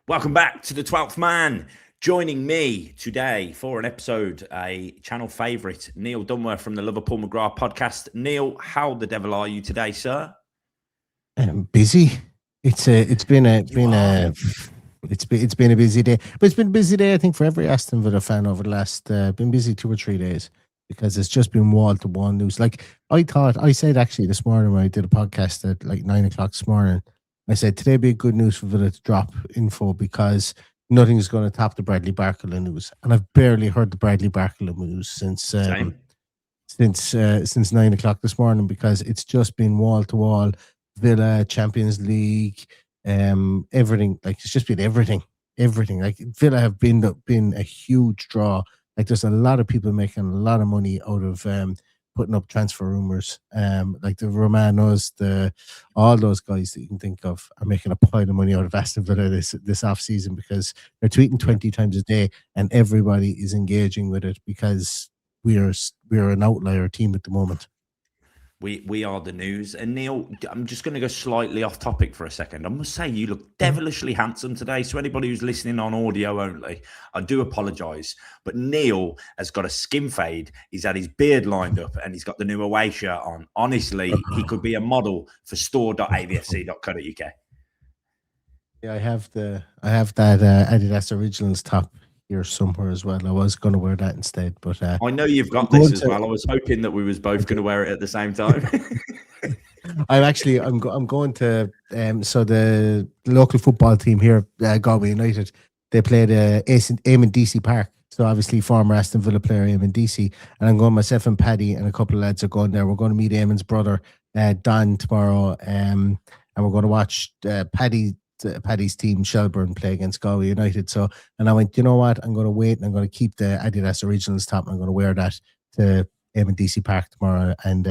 Welcome back to the 12th Man. Joining me today for an episode, a channel favourite, Neil Dunworth from the Liverpool McGrath podcast. Neil, how the devil are you today, sir? Busy. It's been a busy day, but it's been a busy day. I think for every Aston Villa fan over the last been busy 2 or 3 days because it's just been wall to wall news. Like I said actually this morning when I did a podcast at like 9 o'clock this morning, I said today be good news for Villa to drop info because nothing's going to top the Bradley Barcola news, and I've barely heard the Bradley Barcola news Same. since 9 o'clock this morning because it's just been wall to wall. Villa, Champions League, everything. Like it's just been everything. Like Villa have been a huge draw. Like there's a lot of people making a lot of money out of putting up transfer rumors. Like the Romanos, all those guys that you can think of are making a pile of money out of Aston Villa this off season because they're tweeting 20 times a day and everybody is engaging with it because we're an outlier team at the moment. We are the news. And Neil, I'm just going to go slightly off topic for a second. I must say you look devilishly handsome today. So anybody who's listening on audio only, I do apologise. But Neil has got a skin fade. He's had his beard lined up and he's got the new away shirt on. Honestly, he could be a model for store.avfc.co.uk. Yeah, I have that Adidas Originals top here somewhere as well. I was going to wear that instead, but I know you've got this as well. I was hoping that we was both going to wear it at the same time. I'm going to so the local football team here, Galway United, they played Eamon DC Park. So obviously former Aston Villa player Eamon DC, and I'm going myself and Paddy and a couple of lads are going there. We're going to meet Eamon's brother Don tomorrow, and we're going to watch Paddy's team Shelburne play against Galway United. So, and I went, you know what? I'm going to wait and I'm going to keep the Adidas Originals top and I'm going to wear that to Eamon DC Park tomorrow. And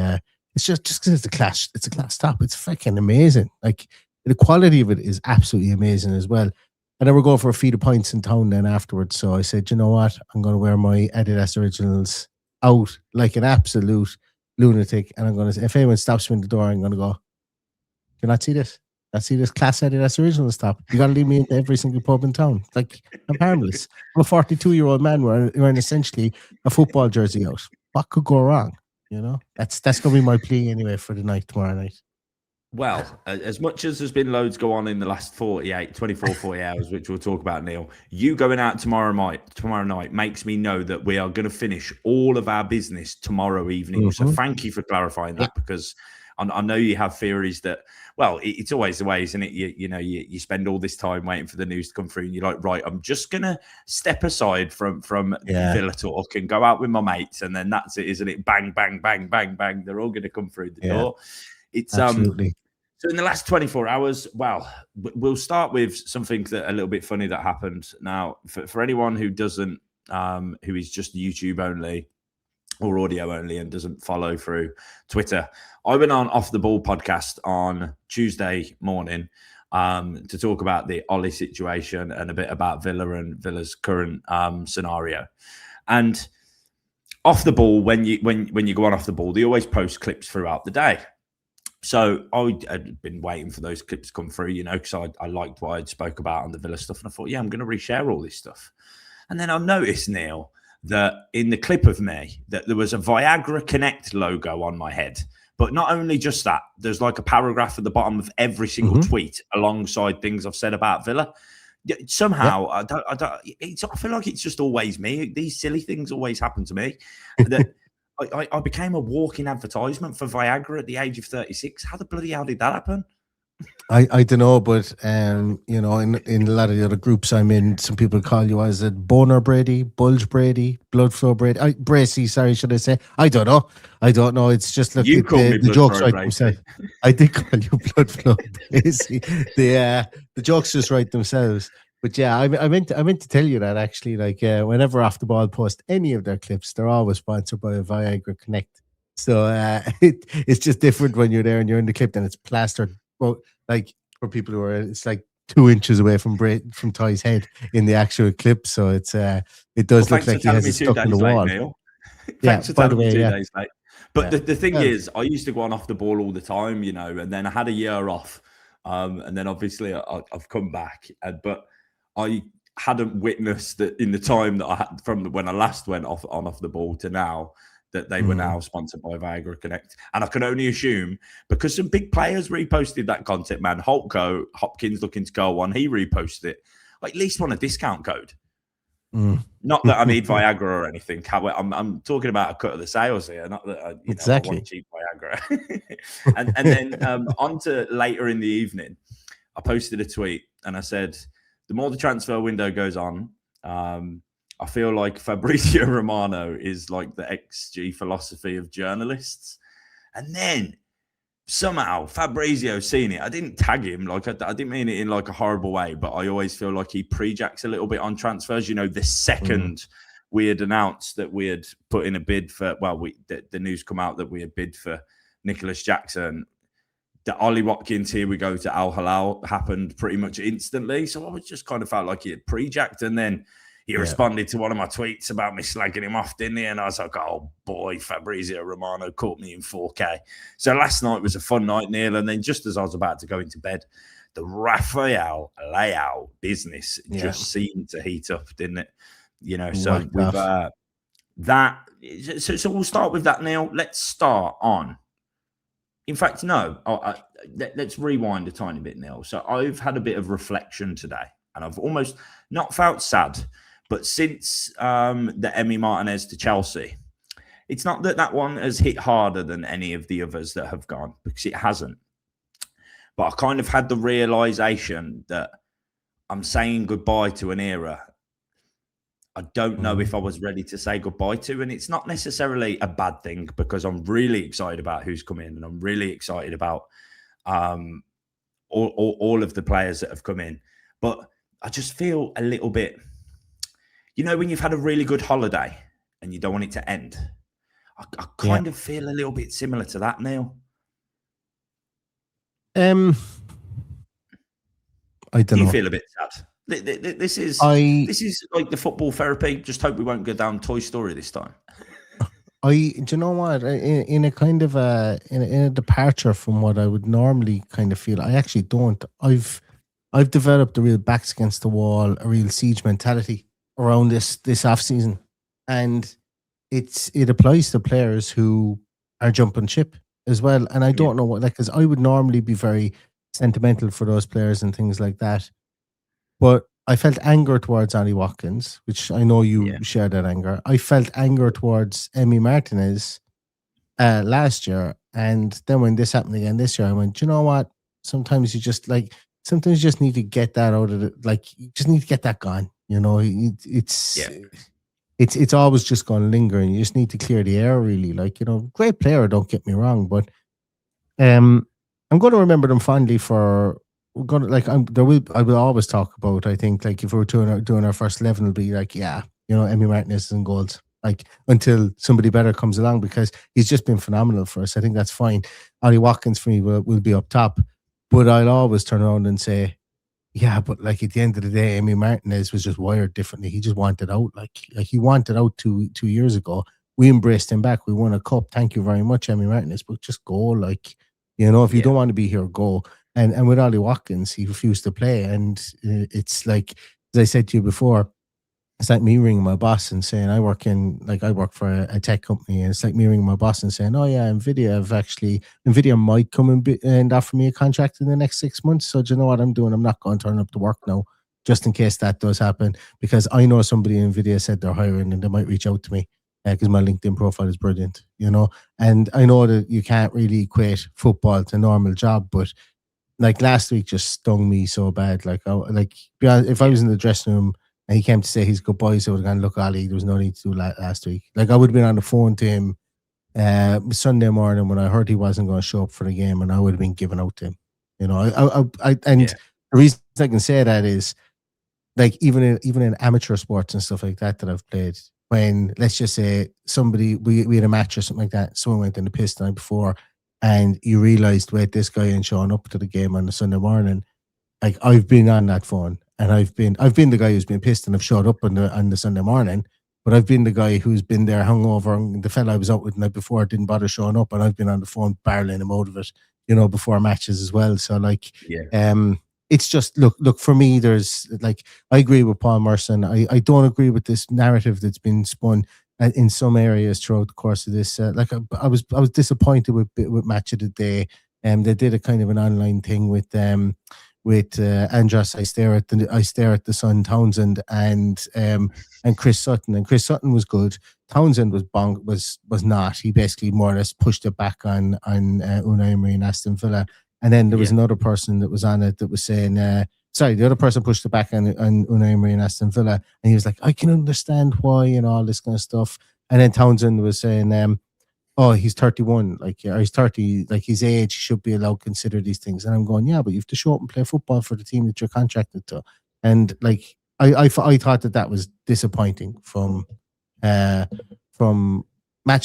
it's just because it's a class top. It's freaking amazing. Like the quality of it is absolutely amazing as well. And then we're going for a feed of pints in town then afterwards. So I said, you know what? I'm going to wear my Adidas Originals out like an absolute lunatic. And I'm going to, if anyone stops me in the door, I'm going to go, can I see this? I see this class Adidas Originals top. You got to leave me into every single pub in town. Like, I'm harmless. I'm a 42-year-old man wearing essentially a football jersey out. What could go wrong? You know, that's going to be my plea anyway for the night tomorrow night. Well, as much as there's been loads go on in the last 40 hours, which we'll talk about, Neil, you going out tomorrow night makes me know that we are going to finish all of our business tomorrow evening. Mm-hmm. So thank you for clarifying that because I know you have theories that, well, it's always the way, isn't it? You spend all this time waiting for the news to come through and you're like, right, I'm just going to step aside from Villa talk and go out with my mates. And then that's it, isn't it? Bang, bang, bang, bang, bang. They're all going to come through the door. It's absolutely. So in the last 24 hours, well, we'll start with something that a little bit funny that happened. Now, for anyone who doesn't, who is just YouTube only or audio only and doesn't follow through Twitter, I went on Off the Ball podcast on Tuesday morning to talk about the Ollie situation and a bit about Villa and Villa's current scenario. And Off the Ball, when you go on Off the Ball, they always post clips throughout the day. So I had been waiting for those clips to come through, because I liked what I'd spoke about on the Villa stuff. And I thought, I'm going to reshare all this stuff. And then I noticed, Neil, that in the clip of me, that there was a Viagra Connect logo on my head. But not only just that, there's like a paragraph at the bottom of every single tweet alongside things I've said about Villa. Somehow, I feel like it's just always me. These silly things always happen to me. That I became a walking advertisement for Viagra at the age of 36. How the bloody hell did that happen? I don't know, but in a lot of the other groups I'm in, some people call you as a boner Brady, bulge Brady, blood flow Brady, Bracey. Sorry, should I say? I don't know. It's just like you call me the jokes right themselves. I did call you blood flow Bracey. The jokes just write themselves. But yeah, I meant to tell you that actually. Like whenever Off the Ball post any of their clips, they're always sponsored by a Viagra Connect. So it's just different when you're there and you're in the clip, and it's plastered. Well, like for people who are, it's like 2 inches away from Ty's head in the actual clip. So it does look like he has it stuck in the wall. Neil. Thanks for telling me 2 days late. But the thing is, I used to go on Off the Ball all the time, and then I had a year off, and then obviously I've come back, but I hadn't witnessed that in the time that I had from when I last went off the ball to now, that they were now sponsored by Viagra Connect. And I can only assume because some big players reposted that content, man. Hopkins looking to go on, he reposted it. I at least want a discount code. Not that I need Viagra or anything. I'm talking about a cut of the sales here. Not that I want cheap Viagra. and then on to later in the evening, I posted a tweet and I said, the more the transfer window goes on, I feel like Fabrizio Romano is like the XG philosophy of journalists. And then somehow Fabrizio seen it. I didn't tag him. Like I didn't mean it in like a horrible way, but I always feel like he prejacks a little bit on transfers. You know, the second we had announced that we had put in a bid for, the news come out that we had bid for Nicolas Jackson. The Ollie Watkins, here we go to Al Hilal, happened pretty much instantly. So I was just kind of felt like he had pre-jacked. And then he responded to one of my tweets about me slagging him off, didn't he? And I was like, oh boy, Fabrizio Romano caught me in 4K. So last night was a fun night, Neil. And then just as I was about to go into bed, the Rafael Leao business just seemed to heat up, didn't it? You know, so with that. So we'll start with that, Neil. Let's start on. In fact, no, let's rewind a tiny bit, Neil. So I've had a bit of reflection today, and I've almost not felt sad, but since the Emi Martinez to Chelsea, it's not that one has hit harder than any of the others that have gone, because it hasn't. But I kind of had the realization that I'm saying goodbye to an era I don't know if I was ready to say goodbye to. And it's not necessarily a bad thing, because I'm really excited about who's come in, and I'm really excited about all of the players that have come in. But I just feel a little bit, you know, when you've had a really good holiday and you don't want it to end, I kind of feel a little bit similar to that, Neil. I don't know. Do you feel a bit sad? This is like the football therapy. Just hope we won't go down Toy Story this time. Do you know what? In a kind of in a departure from what I would normally kind of feel, I actually don't. I've developed a real backs against the wall, a real siege mentality around this off season, and it applies to players who are jumping ship as well. And I don't know what, like, because I would normally be very sentimental for those players and things like that. But I felt anger towards Ollie Watkins, which I know you share that anger. I felt anger towards Emi Martinez last year. And then when this happened again this year, I went, you know what? Sometimes you just need to get that out of it. Like, you just need to get that gone. You know, it's always just going to linger, and you just need to clear the air, really. Like, you know, great player, don't get me wrong. But I'm going to remember them fondly for... We're gonna I will always talk about, I think, like, if we were doing our first 11, it'll be like, Emi Martinez is in goals, like, until somebody better comes along, because he's just been phenomenal for us. I think that's fine. Ollie Watkins for me will be up top, but I'll always turn around and say, but like, at the end of the day, Emi Martinez was just wired differently. He just wanted out, like he wanted out 2 years ago. We embraced him back. We won a cup. Thank you very much, Emi Martinez. But just go, like, you know, if you don't want to be here, go. And with Ollie Watkins, he refused to play. And it's like, as I said to you before, it's like me ringing my boss and saying, I work for a tech company. And it's like me ringing my boss and saying, oh yeah, NVIDIA might come and offer me a contract in the next 6 months. So do you know what I'm doing? I'm not going to turn up to work now, just in case that does happen, because I know somebody in NVIDIA said they're hiring and they might reach out to me, because my LinkedIn profile is brilliant, you know. And I know that you can't really equate football to a normal job, but like, last week just stung me so bad. Like, if I was in the dressing room and he came to say his goodbyes, I would have gone, look, Ollie, there was no need to do that last week. Like, I would have been on the phone to him Sunday morning when I heard he wasn't going to show up for the game, and I would have been giving out to him. You know, the reason I can say that is, like, even in amateur sports and stuff like that I've played, when, let's just say, we had a match or something like that, someone went in the piss the night before, and you realised, wait, this guy ain't showing up to the game on the Sunday morning. Like, I've been on that phone, and I've been the guy who's been pissed and I've showed up on the Sunday morning, but I've been the guy who's been there hungover, and the fella I was out with the night before didn't bother showing up, and I've been on the phone barreling him out of it, you know, before matches as well. So, like, it's just look for me. There's like I agree with Paul Merson. I don't agree with this narrative that's been spun in some areas throughout the course of this. I was disappointed with Match of the Day. They did a kind of an online thing with Andros. I stare at the Sun, Townsend, and Chris Sutton. And Chris Sutton was good. Townsend was not. He basically more or less pushed it back on Unai Emery and Aston Villa. And then there was another person that was on it that was saying, the other person pushed it back on Unai Emery and Aston Villa, and he was like, I can understand why and all this kind of stuff. And then Townsend was saying, oh, he's 31, or he's 30, like his age should be allowed to consider these things. And I'm going, yeah, but you have to show up and play football for the team that you're contracted to. And like, I thought that was disappointing from Match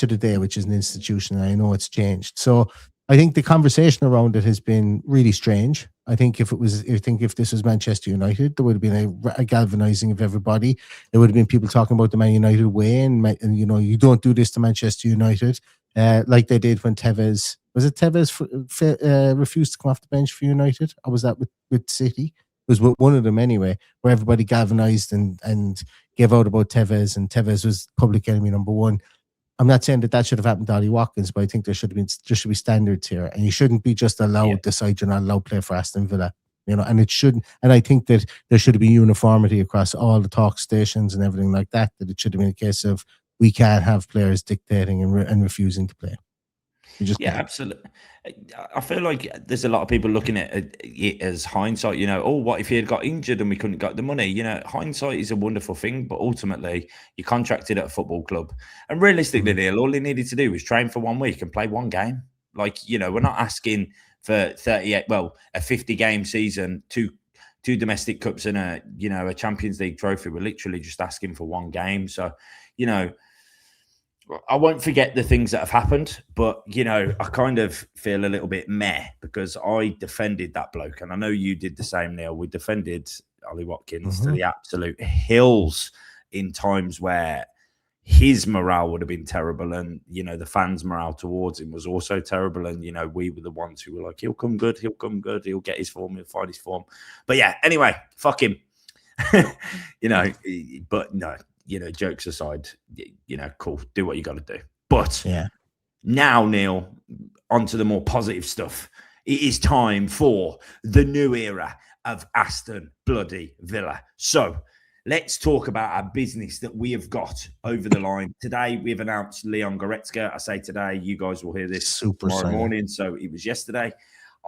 of the Day, which is an institution. And I know it's changed. So I think the conversation around it has been really strange. I think if this was Manchester United, there would have been a galvanizing of everybody. There would have been people talking about the Man United way, and you don't do this to Manchester United, like they did when Tevez refused to come off the bench for United, or was that with City? It was with one of them anyway, where everybody galvanized and gave out about Tevez, and Tevez was public enemy number one. I'm not saying that should have happened to Ollie Watkins, but I think there should be standards here, and you shouldn't be just allowed to decide you're not allowed to play for Aston Villa, and it shouldn't. And I think that there should be uniformity across all the talk stations and everything like that. That it should have been a case of we can't have players dictating and refusing to play. Absolutely. I feel like there's a lot of people looking at it as hindsight. What if he had got injured and we couldn't get the money? Hindsight is a wonderful thing, but ultimately you're contracted at a football club, and realistically, Neil, all he needed to do was train for 1 week and play one game. We're not asking for 38, a 50-game season, two domestic cups and a Champions League trophy. We're literally just asking for one game. So, I won't forget the things that have happened, but, I kind of feel a little bit meh because I defended that bloke. And I know you did the same, Neil. We defended Ollie Watkins to the absolute hills in times where his morale would have been terrible. And, the fans' morale towards him was also terrible. And, we were the ones who were like, he'll come good. He'll get his form. He'll find his form. But yeah, anyway, fuck him. But no. Jokes aside, cool. Do what you got to do. But now, Neil, onto the more positive stuff. It is time for the new era of Aston bloody Villa. So let's talk about our business that we have got over the line. Today, we've announced Leon Goretzka. I say today, you guys will hear this tomorrow morning. So it was yesterday.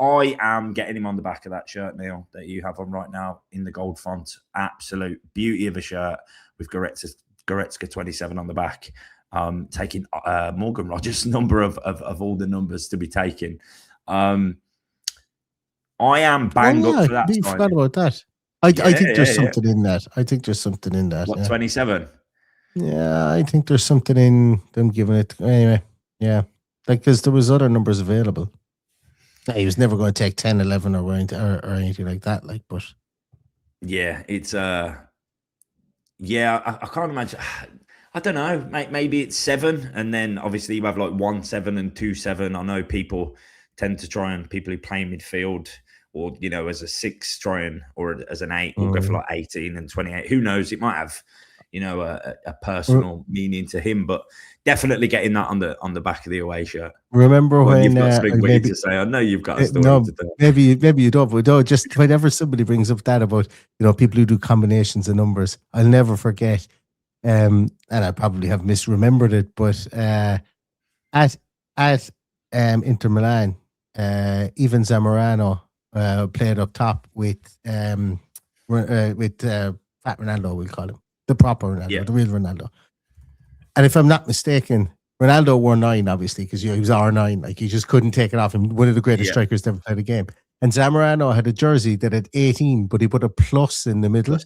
I am getting him on the back of that shirt, Neil, that you have on right now in the gold font. Absolute beauty of a shirt with Goretzka 27 on the back, taking Morgan Rogers' number of all the numbers to be taken. I am bang up for that. You forgot about that. I think there's something in that. I think there's something in that. What, 27? Yeah, I think there's something in them giving it. Anyway, yeah. Because there was other numbers available. He was never going to take 10, 11 or anything like that. But yeah, it's yeah, I can't imagine. I don't know. Maybe it's 7, and then obviously you have like 1-7 and 2-7. I know people tend to try and people who play in midfield or as a 6 or as an 8 will go for like 18 and 28. Who knows? It might have a personal meaning to him, but definitely getting that on the back of the away shirt. Remember when you've got something weird to say? I know you've got a story to tell. Maybe you don't, but no, just whenever somebody brings up that about people who do combinations of numbers, I'll never forget. And I probably have misremembered it, but at Inter Milan, Ivan Zamorano played up top with Fat Ronaldo, we'll call him. The proper Ronaldo, the real Ronaldo. And if I'm not mistaken, Ronaldo wore 9, obviously, because he was R9. Like, he just couldn't take it off him. One of the greatest strikers to ever play the game. And Zamorano had a jersey that had 18, but he put a plus in the middle.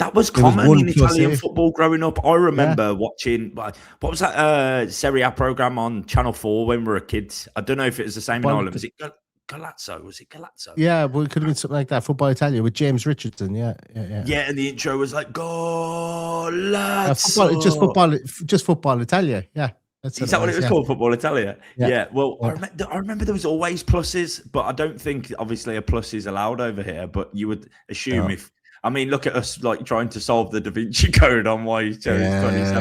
That was common in Italian football growing up. I remember watching, what was that Serie A program on Channel 4 when we were kids? I don't know if it was the same in Ireland. Was it Galazzo? Was it Galazzo? Yeah, well, it could have been something like that. Football Italia with James Richardson. Yeah. Yeah, and the intro was like Galazzo. Just football Italia. Yeah. That's Is that what it was yeah. called, Football Italia? Yeah. Yeah. Well, Yeah. I remember there was always pluses, but I don't think obviously a plus is allowed over here. But you would assume No. if I mean, look at us like trying to solve the Da Vinci Code on why you chose 27. Yeah,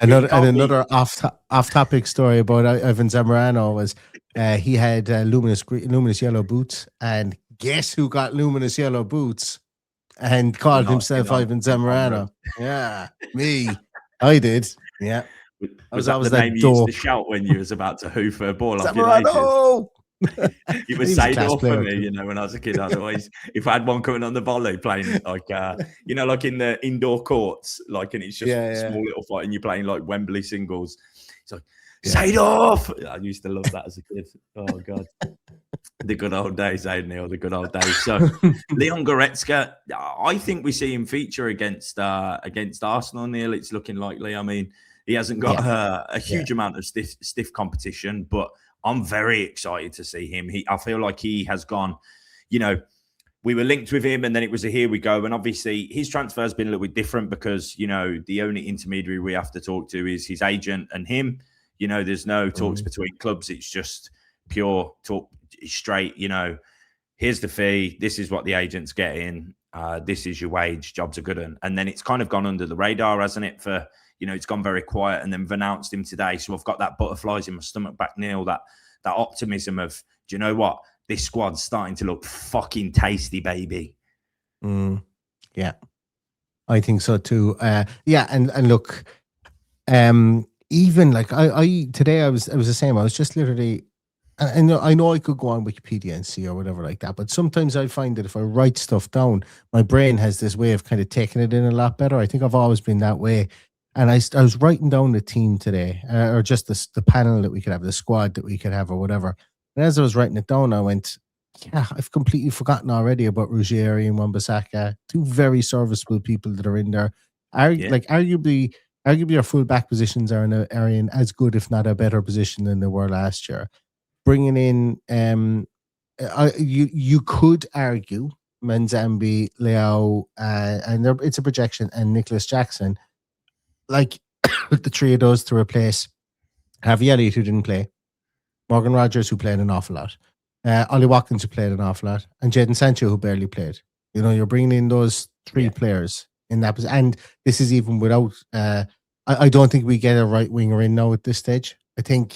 you can't be. Another off topic story about Ivan Zamorano was he had luminous yellow boots, and guess who got luminous yellow boots and called himself Ivan Zamorano? Yeah, me. I did. Yeah, I Was was that the always name that you used to dope. shout when you was about to hoof a ball off your laces? Zamorano. It was He was a class Seydorf for player me, too. you know, when I was a kid. I'd always, if I had one coming on the volley playing like, you know, like in the indoor courts, like, and it's just small little fight and you're playing like Wembley singles. It's like, Seydorf. I used to love that as a kid. Oh, God. The good old days, eh, Neil? The good old days. So, Leon Goretzka, I think we see him feature against Arsenal, Neil. It's looking likely. I mean, he hasn't got a huge amount of stiff competition, but I'm very excited to see him. I feel like he has gone, you know, we were linked with him and then it was a here we go. And obviously his transfer has been a little bit different because, you know, the only intermediary we have to talk to is his agent and him. You know, there's no talks between clubs. It's just pure talk straight, you know, here's the fee. This is what the agent's getting. This is your wage. Jobs are good. And then it's kind of gone under the radar, hasn't it? For, you know, it's gone very quiet and then we've announced him today. So I've got that butterflies in my stomach back, Neil, that optimism of, do you know what? This squad's starting to look fucking tasty, baby. Yeah, I think so too. Yeah, and look, even like I today I was the same. I was just literally, and I know I could go on Wikipedia and see or whatever like that, but sometimes I find that if I write stuff down, my brain has this way of kind of taking it in a lot better. I think I've always been that way. And I was writing down the team today, or just the panel that we could have, the squad that we could have, or whatever. And as I was writing it down, I went, yeah, I've completely forgotten already about Ruggieri and Wan-Bissaka, two very serviceable people that are in there. Like arguably our full back positions are in as good, if not a better position than they were last year. Bringing in, you could argue Manzambi, Leao, and it's a projection, and Nicolas Jackson, like the three of those to replace Harvey Elliott, who didn't play, Morgan Rogers, who played an awful lot, Ollie Watkins, who played an awful lot, and Jadon Sancho, who barely played. You know, you're bringing in those three players in that position. And this is even without, I don't think we get a right winger in now at this stage. I think,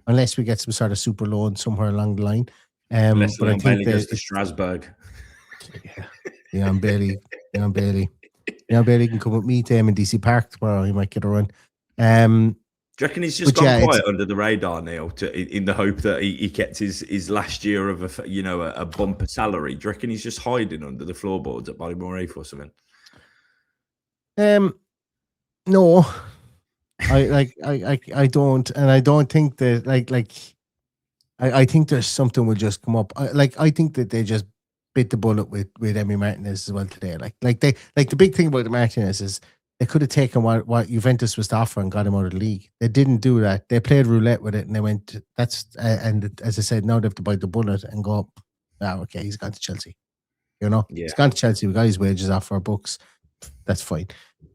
unless we get some sort of super loan somewhere along the line. Unless but I think Bailey goes to Strasbourg. Leon Bailey can come with me to DC Park tomorrow. He might get a run. Do you reckon he's just gone quiet under the radar, Neil, in the hope that he kept his last year of a bumper salary? Do you reckon he's just hiding under the floorboards at Ballymore Heath or something? No, I don't, and I don't think that I think there's something will just come up. I think that they just bit the bullet with Emi Martinez as well today. The big thing about Martinez is they could have taken what Juventus was to offer and got him out of the league. They didn't do that. They played roulette with it and they went, and as I said, now they have to bite the bullet and go, okay, he's gone to Chelsea. You know, he's gone to Chelsea. We got his wages off our books. That's fine.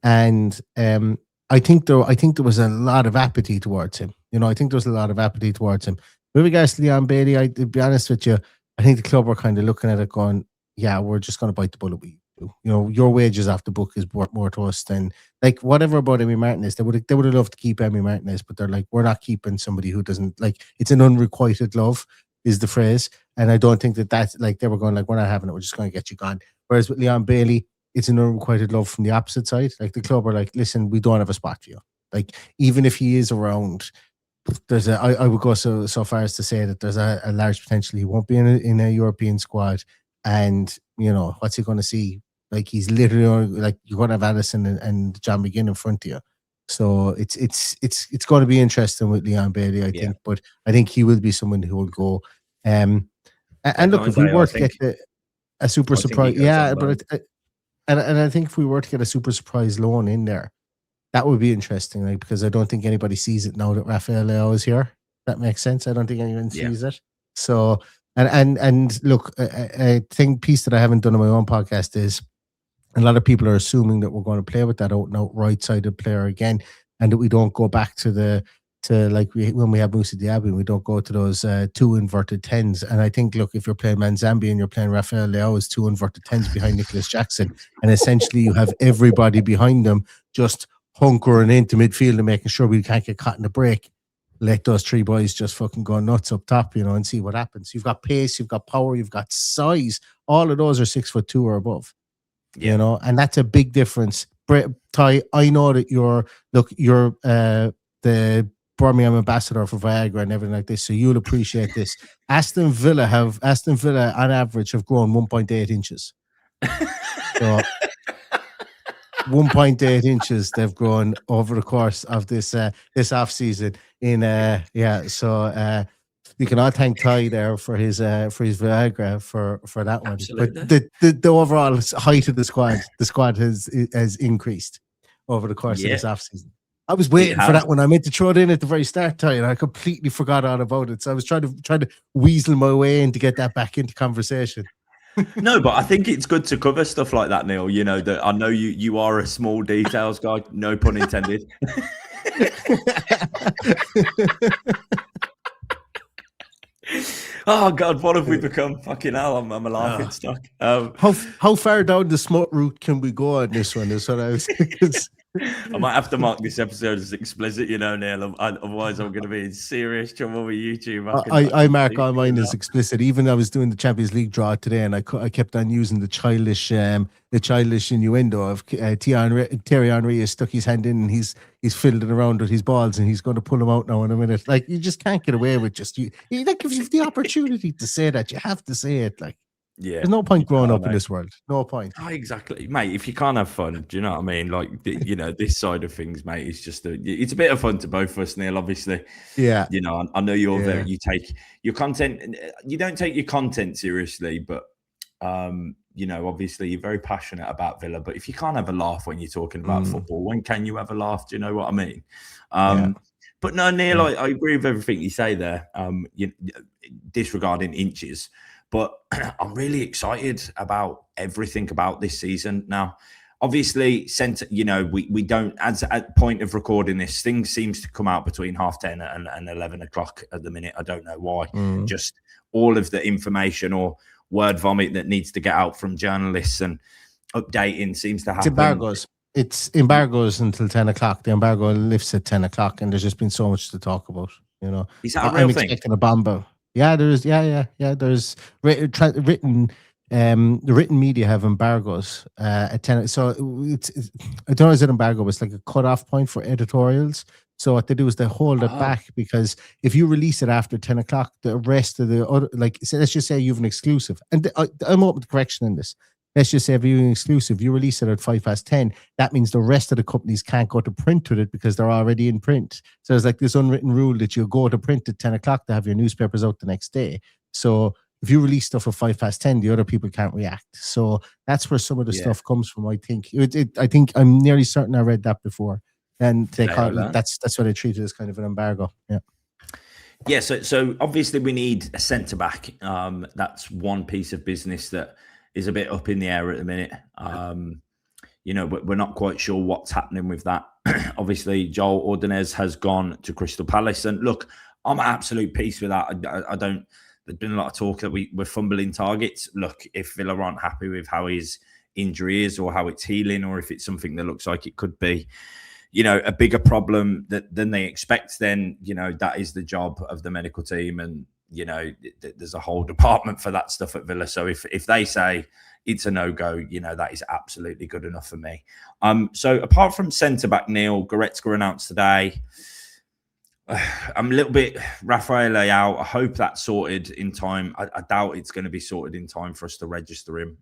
And I think there was a lot of apathy towards him. You know, I think there was a lot of apathy towards him. With regards to Leon Bailey, to be honest with you, I think the club were kind of looking at it going, yeah, we're just going to bite the bullet with you. You know, your wages off the book is worth more to us than, like, whatever about Emi Martinez. They would have loved to keep Emi Martinez, but they're like, we're not keeping somebody who doesn't, like, it's an unrequited love is the phrase. And I don't think that's, like, they were going like, we're not having it, we're just going to get you gone. Whereas with Leon Bailey, it's an unrequited love from the opposite side. Like, the club are like, listen, we don't have a spot for you. Like, even if he is around, I would go so far as to say that there's a large potential he won't be in a European squad. And, you know, what's he going to see? Like, he's literally like, you're going to have Addison and John McGinn in front of you. So it's going to be interesting with Leon Bailey, I think. But I think he will be someone who will go. And look, if we were to get a super surprise, but and I think if we were to get a super surprise loan in there, that would be interesting, like, because I don't think anybody sees it now that Rafael Leao is here. That makes sense. I don't think anyone sees it. So, and look, a piece that I haven't done on my own podcast is a lot of people are assuming that we're going to play with that out-and-out right-sided player again, and that we don't go back to the to like when we have Musa Diaby, we don't go to those two inverted tens. And I think, look, if you're playing Manzambi and you're playing Rafael Leao as two inverted tens behind Nicolas Jackson, and essentially you have everybody behind them just hunkering into midfield and making sure we can't get caught in the break. Let those three boys just fucking go nuts up top, and see what happens. You've got pace, you've got power, you've got size. All of those are 6'2" or above. And that's a big difference. Ty, I know that you're the Birmingham ambassador for Viagra and everything like this, so you'll appreciate this. Aston Villa on average have grown 1.8 inches. So 1.8 inches they've grown over the course of this off season. So we can all thank Ty there for his Viagra for that one. Absolutely. But the overall height of the squad has increased over the course of this off season. I was waiting for that one. I meant to throw it in at the very start, Ty, and I completely forgot all about it. So I was trying to weasel my way in to get that back into conversation. No, but I think it's good to cover stuff like that, Neil. That I know you are a small details guy, no pun intended. Oh God, what have we become? Fucking hell, I'm a laughing stock. How far down the smut route can we go on this one? Is what I was thinking. I might have to mark this episode as explicit, Neil. Otherwise, I'm going to be in serious trouble with YouTube. I mark all mine as explicit. Even I was doing the Champions League draw today, and I kept on using the childish innuendo of Thierry Henry has stuck his hand in and he's fiddling around with his balls and he's going to pull them out now in a minute. Like, you just can't get away with just that gives you the opportunity to say that. You have to say it. Like. Yeah, there's no point growing up in this world. No point. Oh, exactly, mate. If you can't have fun, do you know what I mean? Like, this side of things, mate, is just it's a bit of fun to both of us, Neil. Obviously, yeah. I know you're very. You take your content. You don't take your content seriously, but obviously you're very passionate about Villa. But if you can't have a laugh when you're talking about football, when can you have a laugh? Do you know what I mean? But no, Neil, I agree with everything you say there. Disregarding inches. But I'm really excited about everything about this season. Now, obviously, we don't, as at point of recording this, things seems to come out between 10:30 and 11 o'clock at the minute. I don't know why. Just all of the information or word vomit that needs to get out from journalists and updating seems to happen. It's embargoes until 10 o'clock. The embargo lifts at 10 o'clock, and there's just been so much to talk about. Is that a real thing? Expecting a bomb. Yeah, there's There's written the written media have embargoes at 10. So it's I don't know, is it embargo? It's like a cutoff point for editorials. So what they do is they hold it back, because if you release it after 10 o'clock, the rest of the other, let's just say you have an exclusive, and I'm open to correction in this. Let's just say if you have an exclusive, you release it at 10:05. That means the rest of the companies can't go to print with it because they're already in print. So there's like this unwritten rule that you go to print at 10 o'clock to have your newspapers out the next day. So if you release stuff at 10:05, the other people can't react. So that's where some of the stuff comes from. I think I think I'm nearly certain I read that before, and they call it, that's what they treat it as, kind of an embargo. Yeah. So obviously we need a centre back. That's one piece of business that is a bit up in the air at the minute. We're not quite sure what's happening with that. Obviously, Joel Ordonez has gone to Crystal Palace, and look, I'm at absolute peace with that. I don't. There's been a lot of talk that we're fumbling targets. Look, if Villa aren't happy with how his injury is, or how it's healing, or if it's something that looks like it could be, a bigger problem than they expect, then that is the job of the medical team, and there's a whole department for that stuff at Villa. So if they say it's a no-go, that is absolutely good enough for me. So apart from centre-back, Neil, Goretzka announced today. I'm a little bit Rafael Leao. I hope that's sorted in time. I doubt it's going to be sorted in time for us to register him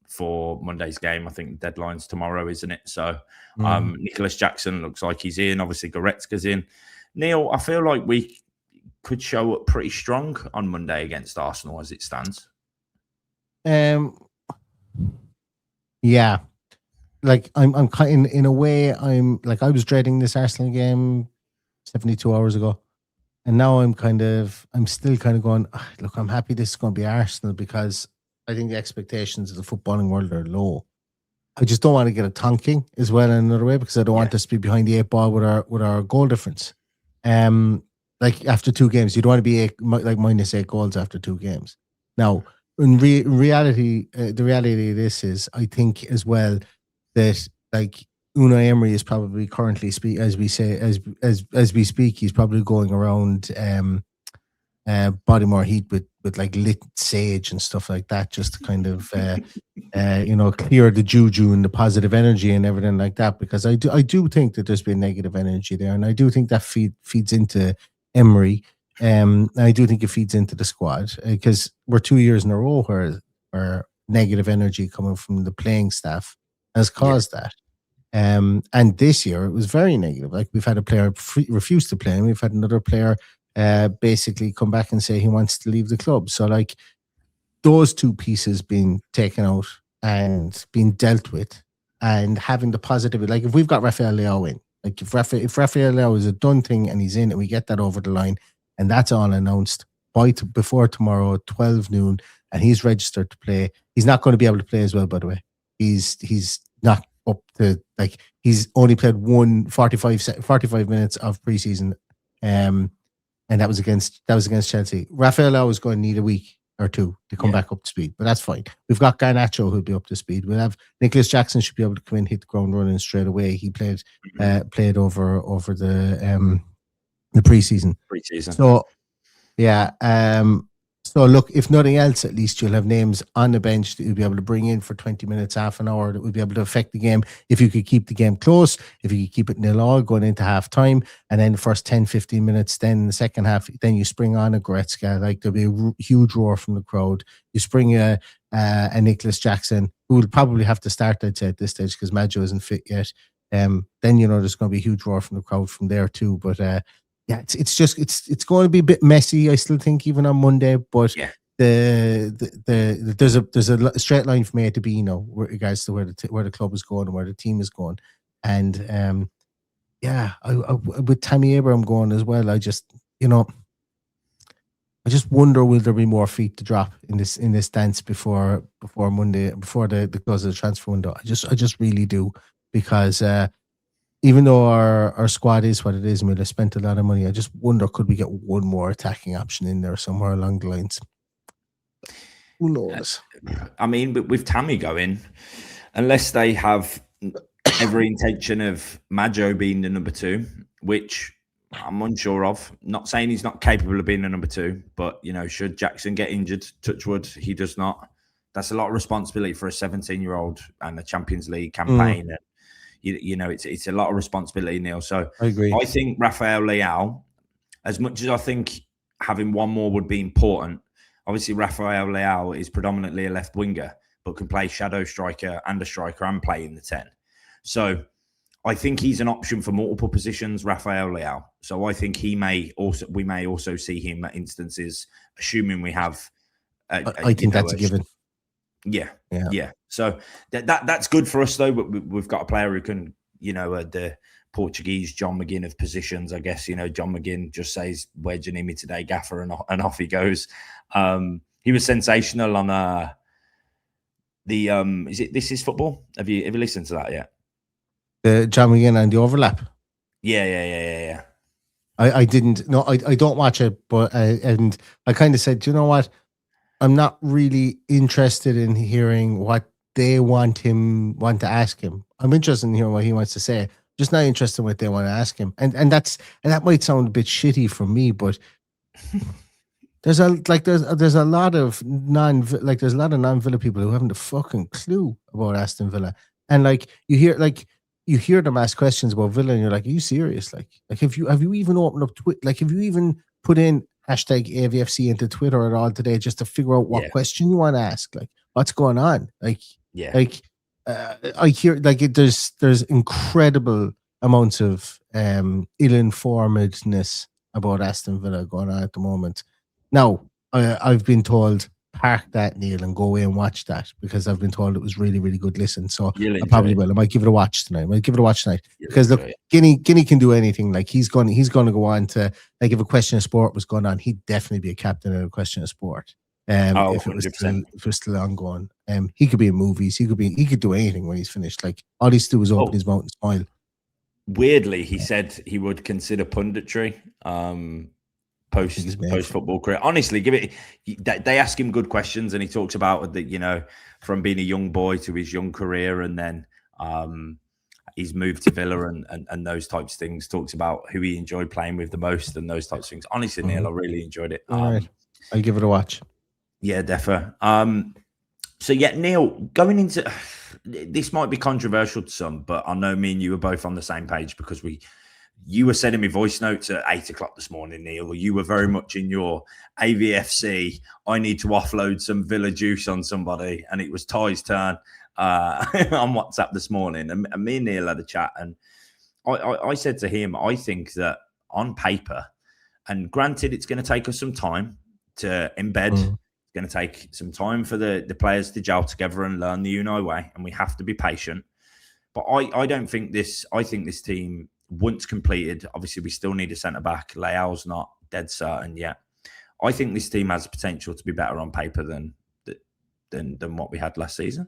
for Monday's game. I think the deadline's tomorrow, isn't it? So Nicolas Jackson looks like he's in. Obviously, Goretzka's in. Neil, I feel like we could show up pretty strong on Monday against Arsenal as it stands. Yeah, like I'm kind in a way. I'm like, I was dreading this Arsenal game 72 hours ago, and now I'm still kind of going, look, I'm happy this is going to be Arsenal, because I think the expectations of the footballing world are low. I just don't want to get a tonking as well in another way, because I don't want us to be behind the 8 ball with our goal difference. Like after 2 games, you don't want to be like minus 8 goals after 2 games. Now, in reality, the reality of this is, I think as well that like Unai Emery is probably currently as we speak, he's probably going around Bodymore Heat with like lit sage and stuff like that, just to kind of clear the juju and the positive energy and everything like that. Because I do think that there's been negative energy there, and I do think that feeds into Emery. I do think it feeds into the squad, because we're 2 years in a row where negative energy coming from the playing staff has caused that. And this year it was very negative. Like, we've had a player refuse to play, and we've had another player basically come back and say he wants to leave the club. So like, those 2 pieces being taken out and being dealt with, and having the positivity. Like, if we've got Rafael Leao in, like if Rafael Leao is a done thing and he's in, and we get that over the line, and that's all announced before tomorrow at 12 noon, and he's registered to play, he's not going to be able to play as well, by the way. He's not up to, like, he's only played 45 minutes of preseason, and that was against Chelsea. Rafael Leao is going to need a week or 2 to come back up to speed, but that's fine. We've got Garnacho who'll be up to speed. We'll have Nicolas Jackson should be able to come in, hit the ground running straight away. He played over the preseason. So yeah. So look, if nothing else, at least you'll have names on the bench that you'll be able to bring in for 20 minutes, half an hour, that will be able to affect the game. If you could keep the game close, if you could keep it 0-0 going into half time, and then the first 10, 15 minutes, then in the second half, then you spring on a Goretzka, like there'll be a huge roar from the crowd. You spring a Nicolas Jackson, who will probably have to start, I'd say, at this stage, because Maggio isn't fit yet. Then, there's going to be a huge roar from the crowd from there too. But yeah, it's going to be a bit messy, I still think, even on Monday. But there's a straight line from A to B, with regards to where the club is going and where the team is going. And I with Tammy Abraham going as well, I just wonder, will there be more feet to drop in this dance before Monday, before the close of the transfer window? I just really do, because even though our squad is what it is, and we'll have spent a lot of money, I just wonder, could we get one more attacking option in there somewhere along the lines? Who knows? I mean, but with Tammy going, unless they have every intention of Maggio being the number 2, which I'm unsure of. Not saying he's not capable of being a number 2, but should Jackson get injured, touch wood, he does not. That's a lot of responsibility for a 17-year-old and a Champions League campaign. And it's a lot of responsibility, Neil. So I agree. I think Rafael Leao, as much as I think having one more would be important, obviously Rafael Leao is predominantly a left winger, but can play shadow striker and a striker and play in the 10. So I think he's an option for multiple positions, Rafael Leao. So I think we may also see him at instances, assuming we have. I think that's a given. Yeah. So that's good for us, though. But we've got a player who can, the Portuguese John McGinn of positions, I guess. John McGinn just says, "Where do you need me today, Gaffer?" and off he goes. He was sensational on the Is it This Is Football? Have you listened to that yet? The John McGinn and the overlap. Yeah. I didn't. No, I don't watch it, but and I kind of said, you know what? I'm not really interested in hearing what they want to ask him. I'm interested in hearing what he wants to say. Just not interested in what they want to ask him. And that might sound a bit shitty from me, but there's a lot of non-Villa people who haven't a fucking clue about Aston Villa. And you hear them ask questions about Villa, and you're like, are you serious? Like have you even opened up Twitter? Like, have you even put in hashtag AVFC into Twitter at all today just to figure out what question you want to ask? Like, what's going on? I hear there's incredible amounts of ill-informedness about Aston Villa going on at the moment. Now, I've been told, park that, Neil, and go away and watch that, because I've been told it was really, really good listen. So I probably will. I might give it a watch tonight. Because look, Guinea can do anything. Like, he's going to go on to, like, if a question of sport was going on, he'd definitely be a captain in a question of sport. Oh, if it was 100%. still ongoing. He could be in movies. He could do anything when he's finished. Like all he's do is open his mouth and smile. Weirdly, he said he would consider punditry post football career. Honestly, they ask him good questions, and he talks about that, from being a young boy to his young career, and then he's moved to Villa and those types of things. Talks about who he enjoyed playing with the most and those types of things. Honestly, Neil, I really enjoyed it. All right. I'll give it a watch. Yeah, defo. So yeah, Neil, going into this might be controversial to some, but I know me and you were both on the same page because you were sending me voice notes at 8 o'clock this morning, Neil. You were very much in your AVFC. I need to offload some Villa juice on somebody, and it was Ty's turn on WhatsApp this morning. And me and Neil had a chat, and I said to him, I think that on paper, and granted, it's going to take us some time to embed. It's going to take some time for the players to gel together and learn the Unai way, and we have to be patient. But I don't think this. I think this team, once completed, obviously we still need a centre back. Leao's not dead certain yet. I think this team has potential to be better on paper than what we had last season.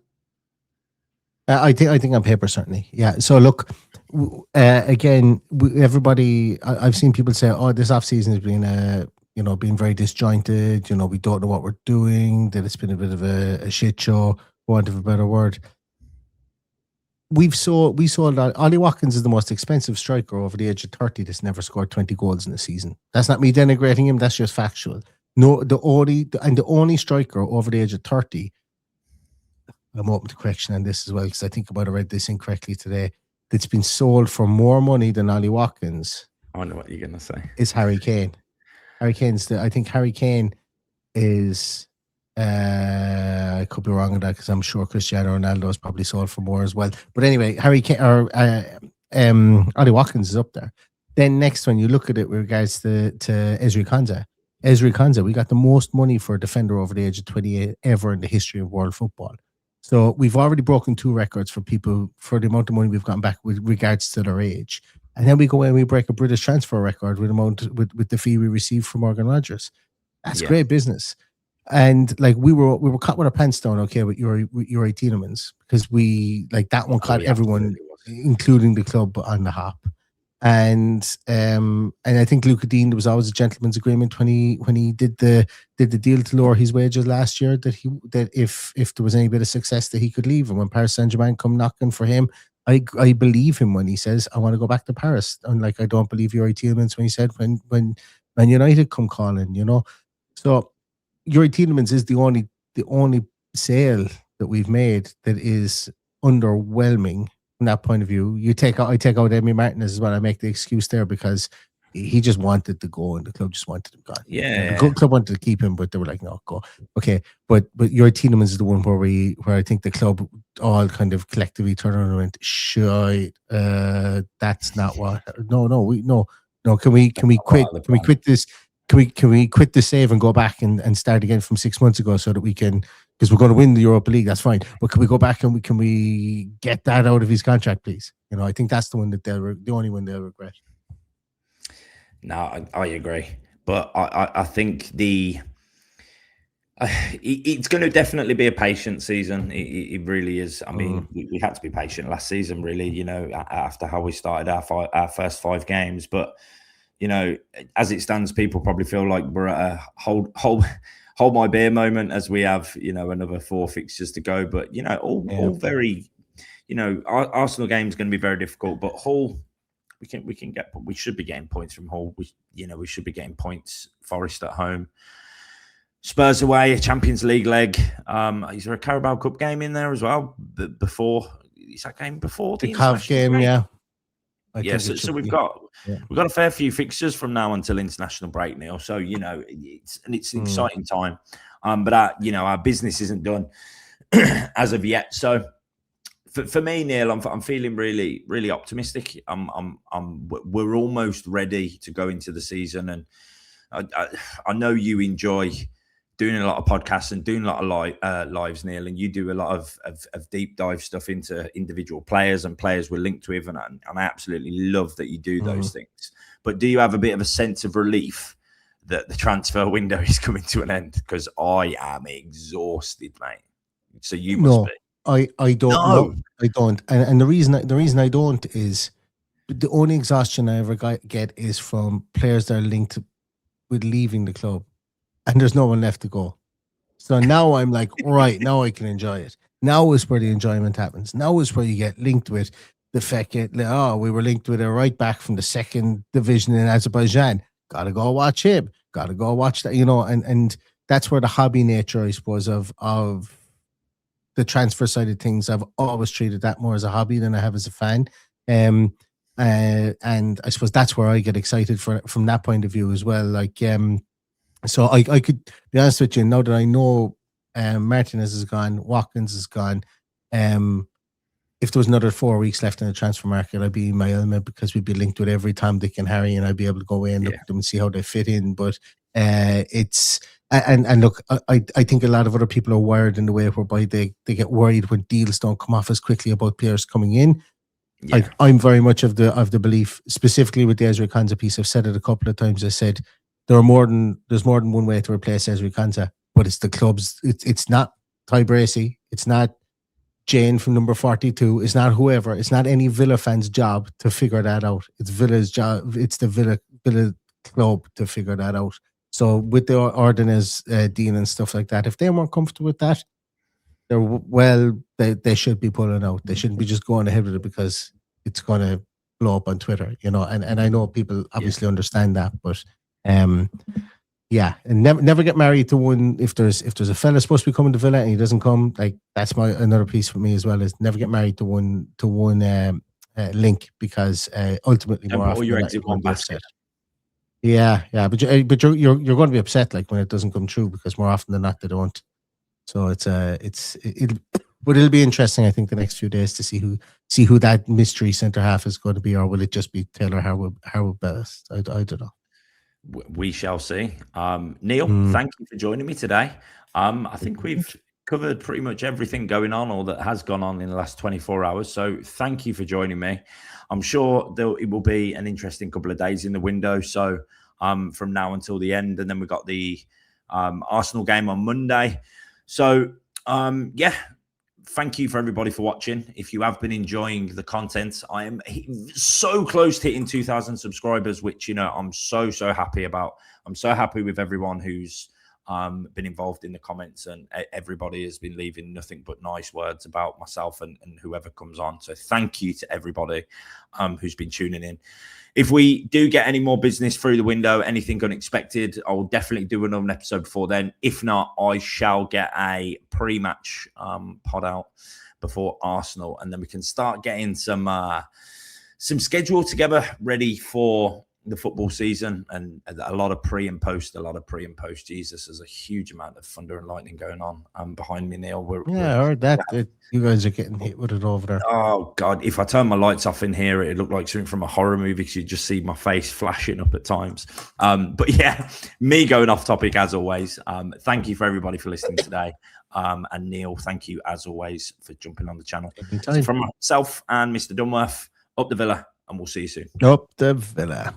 I think on paper, certainly. Yeah. So look, again, everybody, I've seen people say, "Oh, this off season has been been very disjointed. We don't know what we're doing. That it's been a bit of a shit show, for want of a better word." We saw that Ollie Watkins is the most expensive striker over the age of 30 that's never scored 20 goals in a season. That's not me denigrating him. That's just factual. No, the only striker over the age of 30. I'm open to correction on this as well because I think I might have read this incorrectly today. That's been sold for more money than Ollie Watkins. I know what you're going to say. Is Harry Kane. I think Harry Kane is. I could be wrong on that because I'm sure Cristiano Ronaldo is probably sold for more as well. But anyway, Harry Kane or Ollie Watkins is up there. Then next one, you look at it with regards to Ezri Konsa. Ezri Konsa, we got the most money for a defender over the age of 28 ever in the history of world football. So we've already broken 2 records for people for the amount of money we've gotten back with regards to their age. And then we go and we break a British transfer record with the fee we received from Morgan Rogers. That's great business. And like we were caught with our pants down, okay, with your Tielemans because we like that one caught everyone, including the club, on the hop. And I think Luca Dean, there was always a gentleman's agreement when he did the deal to lower his wages last year that if there was any bit of success that he could leave. And when Paris Saint-Germain come knocking for him, I believe him when he says I want to go back to Paris. Unlike I don't believe Yuri Tielemans when he said when Man United come calling, So Yuri Tielemans is the only sale that we've made that is underwhelming from that point of view. I take out Emi Martinez as well. I make the excuse there because he just wanted to go and the club just wanted him gone. Yeah. The club wanted to keep him, but they were like, no, go. Okay. But Yuri Tielemans is the one where I think the club all kind of collectively turned around and went, shite, that's not what no. Can we quit? Can we quit this? Can we quit the save and go back and start again from 6 months ago so that we can, because we're going to win the Europa League, that's fine. But can we go back and can we get that out of his contract, please? I think that's the one that the only one they'll regret. No, I agree, but I think it's going to definitely be a patient season. It really is. I mean, we had to be patient last season, really. After how we started our first 5 games, but. As it stands, people probably feel like we're at a hold my beer moment as we have, another 4 fixtures to go. But, all very, our Arsenal game is going to be very difficult. But Hull, we should be getting points from Hull. We should be getting points. Forest at home, Spurs away, a Champions League leg. Is there a Carabao Cup game in there as well? Is that game before the Cav game? Break? Yeah. So we've got a fair few fixtures from now until international break, Neil. So it's an exciting time, but our business isn't done as of yet. So for me, Neil, I'm feeling really, really optimistic. We're almost ready to go into the season, and I know you enjoy doing a lot of podcasts and doing a lot of lives, Neil, and you do a lot of deep dive stuff into individual players and players we're linked with, and I absolutely love that you do those things. But do you have a bit of a sense of relief that the transfer window is coming to an end? Because I am exhausted, mate. So you must be. I don't know. I don't. And the reason I don't is the only exhaustion I ever get is from players that are linked with leaving the club, and there's no one left to go. So now I'm like, right, now I can enjoy it. Now is where the enjoyment happens. Now is where you get linked with the fact that, we were linked with a right back from the second division in Azerbaijan. Gotta go watch him. Gotta go watch that, and that's where the hobby nature, I suppose, of the transfer side of things. I've always treated that more as a hobby than I have as a fan. And I suppose that's where I get excited from that point of view as well. Like, so I could be honest with you, now that I know Martinez is gone, Watkins is gone, if there was another 4 weeks left in the transfer market, I'd be in my element because we'd be linked with every Tom, Dick and Harry, and I'd be able to go in, look at them and see how they fit in. But it's and look, I think a lot of other people are wired in the way whereby they get worried when deals don't come off as quickly about players coming in. Yeah. I'm very much of the belief, specifically with the Ezri Konsa piece. I've said it a couple of times. I said there's more than one way to replace Ezri Konsa, but it's the clubs. It's not Ty Bracey. It's not Jane from number 42. It's not whoever. It's not any Villa fan's job to figure that out. It's Villa's job. It's the Villa club to figure that out. So with the Ordonez deal and stuff like that, if they weren't comfortable with that, they should be pulling out. They shouldn't be just going ahead with it because it's going to blow up on Twitter, and I know people obviously understand that, but and never get married to one. If there's a fella supposed to be coming to Villa and he doesn't come, like that's another piece for me as well, is never get married to one link, because ultimately more often you're going to be upset. Yeah, but you're going to be upset like when it doesn't come true, because more often than not they don't. So it'll be interesting, I think, the next few days to see who that mystery centre half is going to be, or will it just be Taylor Harwood best? I don't know. We shall see. Neil, thank you for joining me today. I think we've covered pretty much everything going on, or that has gone on in the last 24 hours. So thank you for joining me. I'm sure it will be an interesting couple of days in the window. So from now until the end, and then we've got the Arsenal game on Monday. So thank you for everybody for watching. If you have been enjoying the content, I am so close to hitting 2,000 subscribers, which, I'm so happy about. I'm so happy with everyone who's been involved in the comments, and everybody has been leaving nothing but nice words about myself and whoever comes on. So thank you to everybody who's been tuning in. If we do get any more business through the window, anything unexpected, I will definitely do another episode before then. If not, I shall get a pre-match pod out before Arsenal, and then we can start getting some schedule together ready for the football season, and a lot of pre and post. Jesus, there's a huge amount of thunder and lightning going on behind me, Neil. I heard that. You guys are getting hit with it over there. Oh God, if I turn my lights off in here, it looked like something from a horror movie, because you just see my face flashing up at times. But yeah, me going off topic as always. Thank you for everybody for listening today. And Neil, thank you as always for jumping on the channel. So from myself and Mr. Dunworth, up the Villa, and we'll see you soon. Up the Villa.